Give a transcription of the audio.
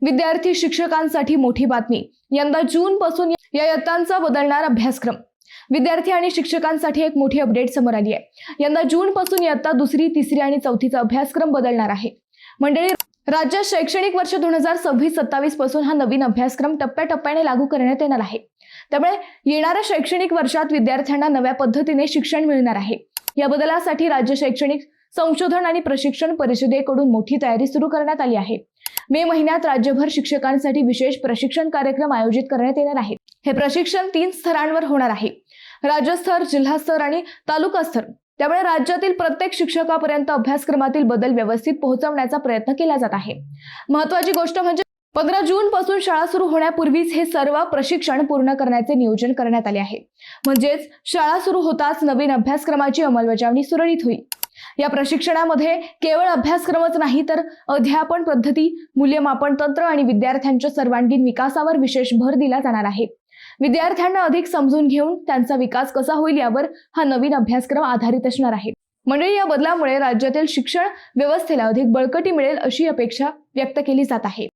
विद्यार्थी शिक्षकांसाठी मोठी बातमी। यंदा जून पासून या इयत्तांचा बदलणार अभ्यासक्रम। विद्यार्थी आणि शिक्षकांसाठी एक मोठी अपडेट समोर आली आहे। यंदा जून पासून इयत्ता दुसरी, तिसरी आणि चौथीचा अभ्यासक्रम बदलणार आहे। मंडळी, राज्यात शैक्षणिक वर्ष 2026-27 पासून हा नवीन अभ्यासक्रम टप्प्याटप्प्याने लागू करण्यात येणार आहे। त्यामुळे येणाऱ्या शैक्षणिक वर्षात विद्यार्थ्यांना नव्या पद्धतीने शिक्षण मिळणार आहे। या बदलासाठी राज्य शैक्षणिक संशोधन आणि प्रशिक्षण परिषदेकडून मोठी तयारी सुरू करण्यात आली आहे। मे महिन्यात राज्यभर शिक्षकांसाठी विशेष प्रशिक्षण कार्यक्रम आयोजित करण्यात येणार आहे। हे प्रशिक्षण 3 स्तरांवर होणार आहे: राज्यस्तर, जिल्हास्तर आणि तालुका स्तर। त्यामुळे राज्यातील प्रत्येक शिक्षकापर्यंत अभ्यासक्रमातील बदल व्यवस्थित पोहोचवण्याचा प्रयत्न केला जात आहे। महत्त्वाची गोष्ट म्हणजे 15 जून पासून शाळा सुरू होण्यापूर्वीच हे सर्व प्रशिक्षण पूर्ण करण्याचे नियोजन करण्यात आले आहे। म्हणजेच शाळा सुरू होताच नवीन अभ्यासक्रमाची अंमलबजावणी सुरळीत होईल। या प्रशिक्षणामध्ये केवळ अभ्यासक्रमच नाही तर अध्यापन पद्धती, मूल्यमापन तंत्र आणि विद्यार्थ्यांच्या सर्वांगीण विकासावर विशेष भर दिला जाणार आहे। विद्यार्थ्यांना अधिक समजून घेऊन त्यांचा विकास कसा होईल यावर हा नवीन अभ्यासक्रम आधारित असणार आहे। मंडळी, या बदलामुळे राज्यातील शिक्षण व्यवस्थेला अधिक बळकटी मिळेल अशी अपेक्षा व्यक्त केली जात आहे।